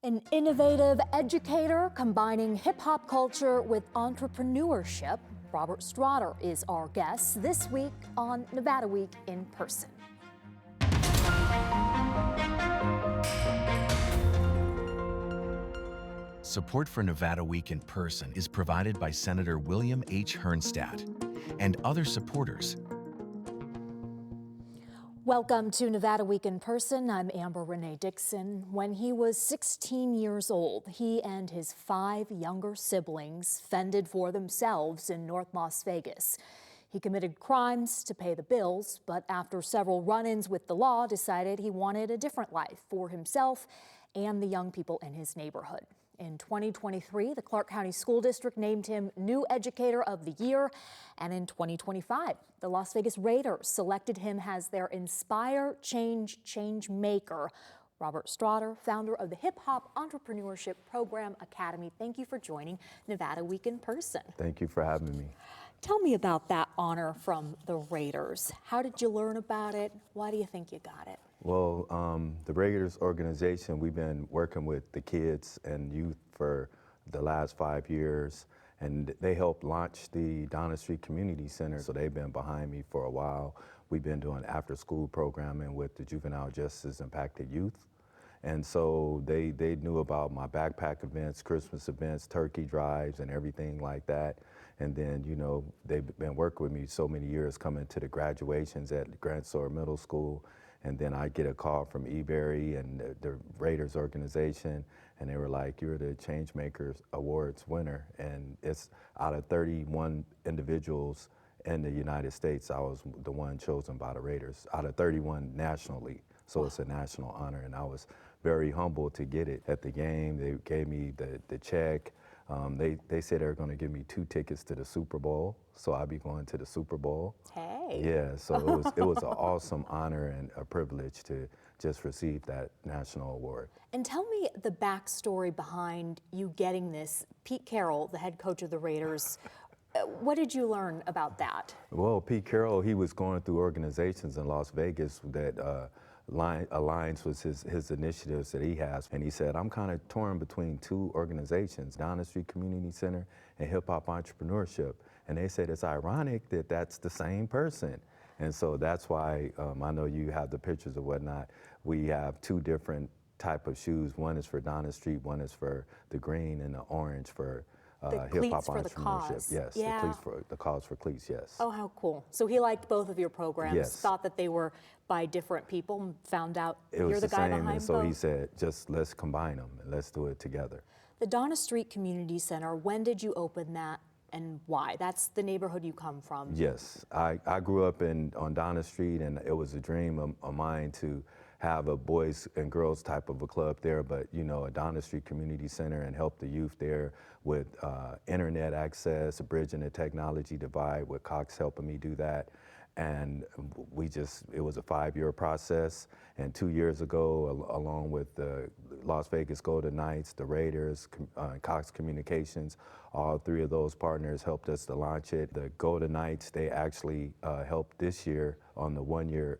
An innovative educator combining hip-hop culture with entrepreneurship. Robert Strawder is our guest this week on Nevada Week in Person. Support for Nevada Week in Person is provided by Senator William H. Hernstat and other supporters. Welcome to Nevada Week in Person. I'm Amber Renee Dixon. When he was 16 years old, he and his 5 younger siblings fended for themselves in North Las Vegas. He committed crimes to pay the bills, but after several run-ins with the law, decided he wanted a different life for himself and the young people in his neighborhood. In 2023, the Clark County School District named him New Educator of the Year. And in 2025, the Las Vegas Raiders selected him as their Inspire Change Changemaker. Robert Strawder, founder of the Hip Hop Entrepreneurship Program Academy. Thank you for joining Nevada Week in Person. Thank you for having me. Tell me about that honor from the Raiders. How did you learn about it? Why do you think you got it? Well, the Raiders organization, we've been working with the kids and youth for the last 5 years, and they helped launch the Donna Street Community Center, so they've been behind me for a while. We've been doing after-school programming with the juvenile justice impacted youth, and so they knew about my backpack events, Christmas events, turkey drives, and everything like that. And then, you know, they've been working with me so many years, coming to the graduations at Grand Sora Middle School. And then I get a call from eBerry and the Raiders organization, and they were like, "You're the Changemakers Awards winner." And it's out of 31 individuals in the United States, I was the one chosen by the Raiders, out of 31 nationally. So it's a national honor, and I was very humbled to get it. At the game, they gave me the check. They said they were going to give me 2 tickets to the Super Bowl, so I'll be going to the Super Bowl. Hey. Yeah, so it was an awesome honor and a privilege to just receive that national award. And tell me the backstory behind you getting this. Pete Carroll, the head coach of the Raiders, what did you learn about that? Well, Pete Carroll, he was going through organizations in Las Vegas that aligns with his initiatives that he has. And he said, "I'm kind of torn between 2 organizations, Donna Street Community Center and Hip Hop Entrepreneurship." And they said, it's ironic that that's the same person. And so that's why I know you have the pictures or whatnot. We have 2 different type of shoes. One is for Donna Street, one is for the green and the orange for Hip Hop Entrepreneurship. Yes, yeah. the cause for cleats, yes. Oh, how cool. So he liked both of your programs, Yes. thought that they were by different people, found out It you're was the the guy same, behind and so both. he said, just let's combine them and let's do it together. The Donna Street Community Center, when did you open that and why? That's the neighborhood you come from. Yes, I grew up on Donna Street, and it was a dream of mine to have a boys and girls type of a club there, but you know, a Donna Street Community Center, and help the youth there with internet access, bridging the technology divide, with Cox helping me do that. And it was a 5-year process, and 2 years ago, along with the Las Vegas Golden Knights, the Raiders, Cox Communications, all 3 of those partners helped us to launch it. The Golden Knights, they actually helped this year on the 1-year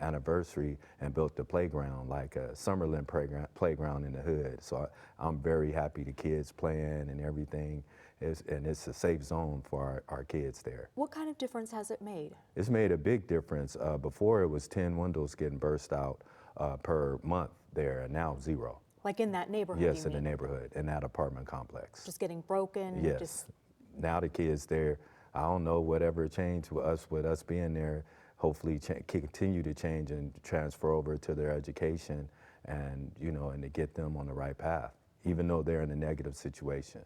anniversary and built the playground, like a Summerlin playground in the hood. So I'm very happy the kids playing and everything. And it's a safe zone for our kids there. What kind of difference has it made? It's made a big difference. Before it was 10 windows getting burst out per month there, and now 0. Like in that neighborhood, Yes, you in the mean? neighborhood, in that apartment complex. Just getting broken? Yes. Just... Now the kids there, I don't know, whatever changed with us being there, hopefully continue to change and transfer over to their education, and you know, and to get them on the right path, even though they're in a negative situation.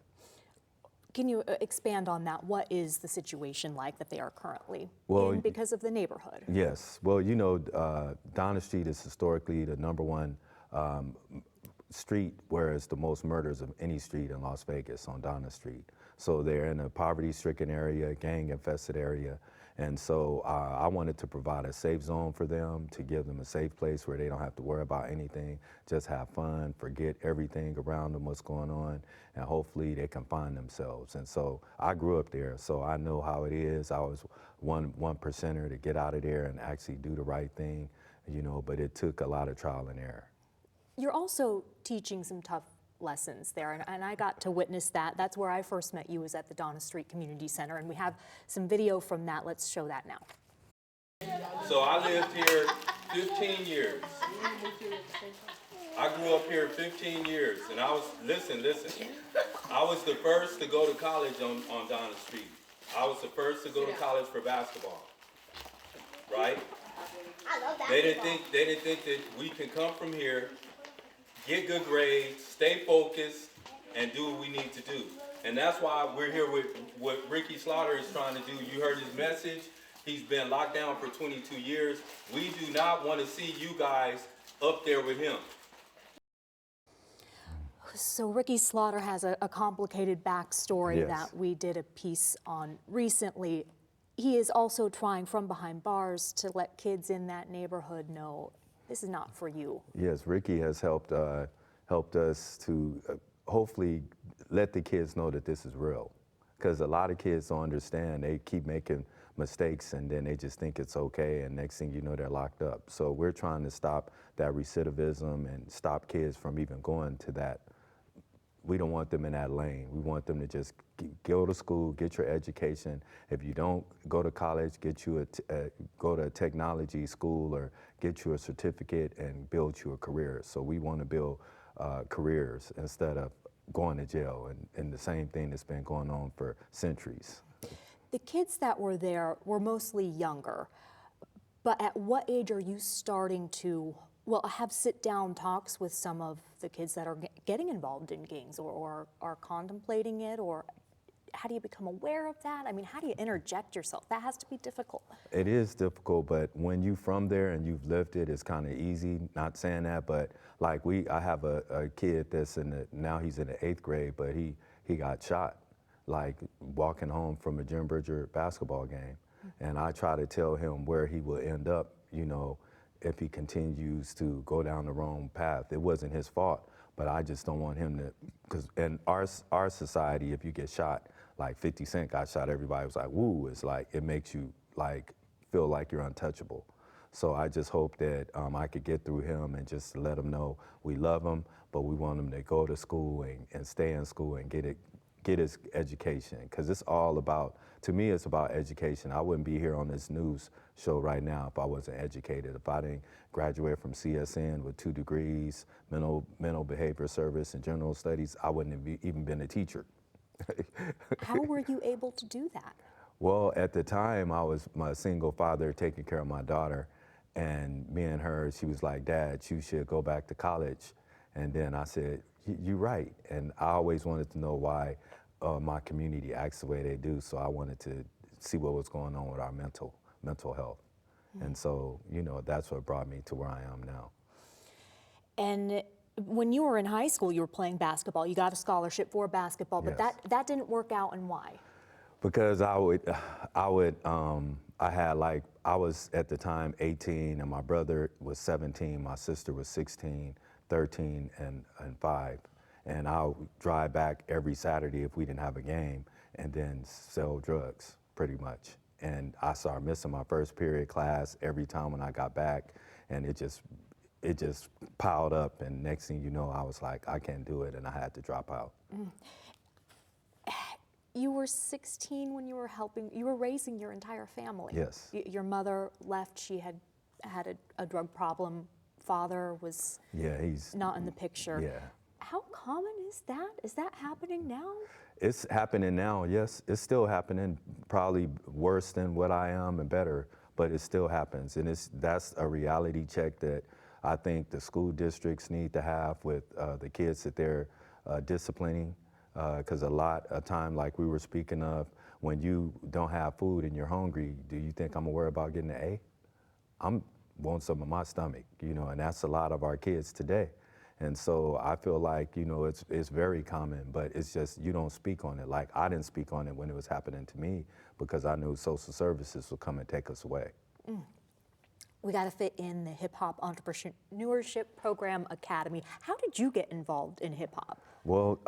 Can you expand on that? What is the situation like that they are currently in because of the neighborhood? Yes. Well, you know, Donna Street is historically the #1 street where it's the most murders of any street in Las Vegas, on Donna Street. So they're in a poverty-stricken area, gang-infested area. And so I wanted to provide a safe zone for them, to give them a safe place where they don't have to worry about anything, just have fun, forget everything around them, what's going on, and hopefully they can find themselves. And so I grew up there, so I know how it is. I was one percenter to get out of there and actually do the right thing, you know, but it took a lot of trial and error. You're also teaching some tough lessons there, and I got to witness that. That's where I first met you, was at the Donna Street Community Center, and we have some video from that. Let's show that now. So I lived here 15 years. I grew up here 15 years, and I was, listen, I was the first to go to college on Donna Street. I was the first to go to college for basketball, right? They didn't think that we can come from here, get good grades, stay focused, and do what we need to do. And that's why we're here with what Ricky Strawder is trying to do. You heard his message. He's been locked down for 22 years. We do not want to see you guys up there with him. So Ricky Strawder has a complicated backstory Yes. that we did a piece on recently. He is also trying from behind bars to let kids in that neighborhood know this is not for you. Yes, Ricky has helped us to hopefully let the kids know that this is real. Because a lot of kids don't understand. They keep making mistakes and then they just think it's okay, and next thing you know, they're locked up. So we're trying to stop that recidivism and stop kids from even going to that. We don't want them in that lane. We want them to just go to school, get your education. If you don't go to college, go to a technology school or get you a certificate and build you a career. So we want to build careers instead of going to jail, and the same thing that's been going on for centuries. The kids that were there were mostly younger, but at what age are you starting to, well, have sit-down talks with some of the kids that are getting involved in gangs or are contemplating it, or how do you become aware of that? I mean, how do you interject yourself? That has to be difficult. It is difficult, but when you're from there and you've lived it, it's kind of easy. Not saying that, but like I have a kid that's now he's in the 8th grade, but he got shot, like walking home from a Jim Bridger basketball game. And I try to tell him where he will end up, you know, if he continues to go down the wrong path. It wasn't his fault, but I just don't want him to, because in our society, if you get shot, like 50 Cent got shot, everybody was like, woo, it's like, it makes you like feel like you're untouchable. So I just hope that I could get through him and just let him know we love him, but we want him to go to school and stay in school and get his education, because it's all about, to me, it's about education. I wouldn't be here on this news show right now if I wasn't educated. If I didn't graduate from CSN with 2 degrees, mental behavior service and general studies, I wouldn't have even been a teacher. How were you able to do that? Well, at the time, I was my single father taking care of my daughter, and me and her, she was like, Dad, you should go back to college. And then I said, you're right. And I always wanted to know why my community acts the way they do, so I wanted to see what was going on with our mental health. And so, you know, that's what brought me to where I am now. And when you were in high school, you were playing basketball. You got a scholarship for basketball, but Yes. that didn't work out, and why? Because I was at the time 18, and my brother was 17, my sister was 16, 13, and 5. And I would drive back every Saturday if we didn't have a game, and then sell drugs, pretty much. And I started missing my first period class every time when I got back, and it just piled up, and next thing you know, I was like, I can't do it, and I had to drop out. You were 16 when you were raising your entire family. Yes. Your mother left, she had a drug problem. Father was he's not in the picture. Yeah. How common is that? Is that happening now? It's happening now, yes. It's still happening, probably worse than what I am and better, but it still happens. And that's a reality check that I think the school districts need to have with the kids that they're disciplining. Because a lot of time, like we were speaking of, when you don't have food and you're hungry, do you think I'm gonna worry about getting an A? I'm want some in my stomach, you know, and that's a lot of our kids today. And so I feel like, you know, it's very common, but it's just you don't speak on it. Like I didn't speak on it when it was happening to me because I knew social services would come and take us away. We got to fit in the Hip Hop Entrepreneurship Program Academy. How did you get involved in hip hop? Well,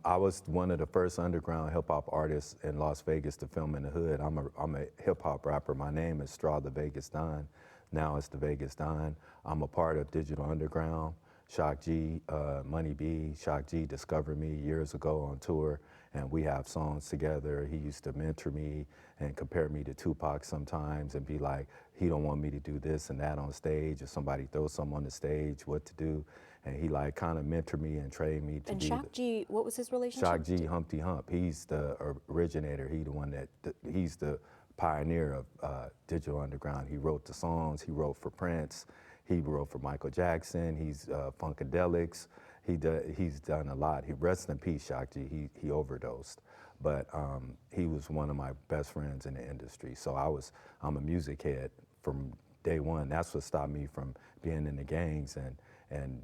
I was one of the first underground hip hop artists in Las Vegas to film in the hood. I'm a hip hop rapper. My name is Strawder the Vegas Don. Now it's the Vegas Don. I'm a part of Digital Underground. Shock G, Money B, Shock G discovered me years ago on tour, and we have songs together. He used to mentor me and compare me to Tupac sometimes and be like, he don't want me to do this and that on stage, if somebody throws something on the stage, what to do. And he like kind of mentored me and trained me to And be Shock G, what was his relationship? Shock G, Humpty Hump. He's the originator. He the one he's the pioneer of Digital Underground. He wrote the songs. He wrote for Prince. He wrote for Michael Jackson. He's Funkadelics. He's done a lot. He rest in peace, Shock G. He overdosed, but he was one of my best friends in the industry. So I'm a music head from day one. That's what stopped me from being in the gangs and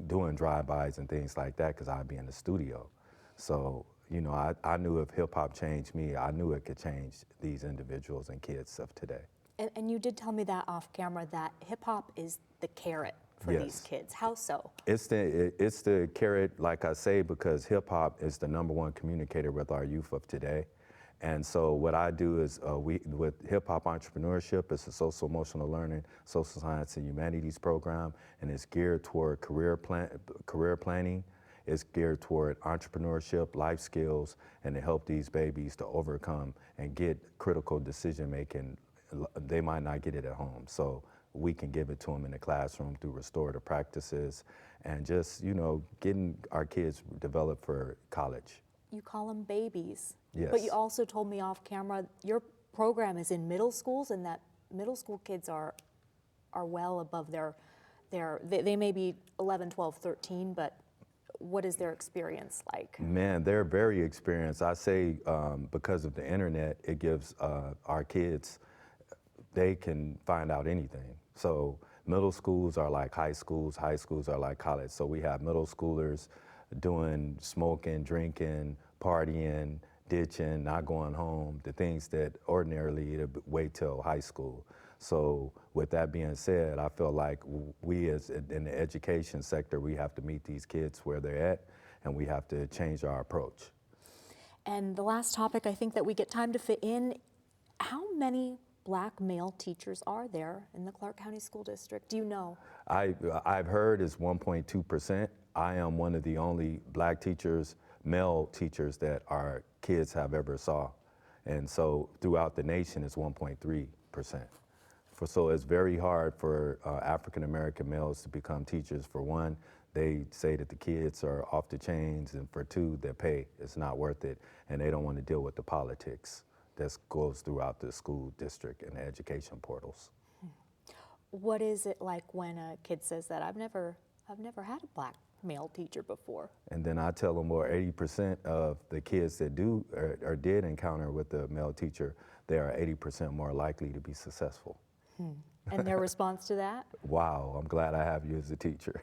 doing drive-bys and things like that, because I'd be in the studio. So, you know, I knew if hip-hop changed me, I knew it could change these individuals and kids of today. And you did tell me that off camera, that hip-hop is the carrot for these kids. How so? It's the carrot, like I say, because hip-hop is the #1 communicator with our youth of today. And so what I do is, with hip-hop entrepreneurship, it's a social emotional learning, social science and humanities program, and it's geared toward career planning. It's geared toward entrepreneurship, life skills, and to help these babies to overcome and get critical decision making. They might not get it at home, so we can give it to them in the classroom through restorative practices and just, you know, getting our kids developed for college. You call them babies. Yes. But you also told me off camera, your program is in middle schools, and that middle school kids are well above they may be 11, 12, 13, but what is their experience like? Man, they're very experienced. I say because of the internet, it gives our kids, they can find out anything. So middle schools are like high schools are like college. So we have middle schoolers doing smoking, drinking, partying, ditching, not going home, the things that ordinarily it'd wait till high school. So with that being said, I feel like we as in the education sector, we have to meet these kids where they're at, and we have to change our approach. And the last topic I think that we get time to fit in, how many Black male teachers are there in the Clark County School District? Do you know? I've heard it's 1.2%. I am one of the only Black teachers, male teachers, that our kids have ever saw. And so throughout the nation, it's 1.3%. So it's very hard for African-American males to become teachers. For one, they say that the kids are off the chains, and for two, their pay is not worth it, and they don't want to deal with the politics that goes throughout the school district and the education portals. What is it like when a kid says that? I've never had a Black male teacher before. And then I tell them, well, 80% of the kids that do or did encounter with a male teacher, they are 80% more likely to be successful. And their response to that? Wow, I'm glad I have you as a teacher.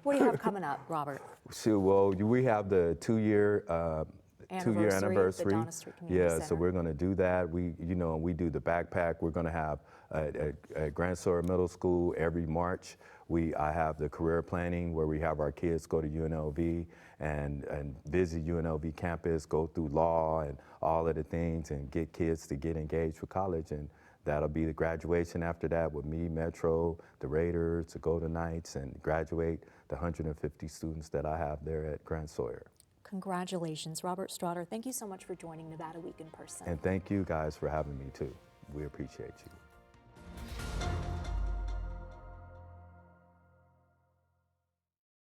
What do you have coming up, Robert? So, well, we have the two-year anniversary. The Donna Street Community Center. So we're going to do that. We do the backpack. We're going to have at Grand Sawyer Middle School every March. I have the career planning where we have our kids go to UNLV and visit UNLV campus, go through law and all of the things, and get kids to get engaged with college. And that'll be the graduation after that with me, Metro, the Raiders, the Golden Knights, and graduate the 150 students that I have there at Grand Sawyer. Congratulations, Robert Strawder. Thank you so much for joining Nevada Week in Person. And thank you guys for having me too. We appreciate you.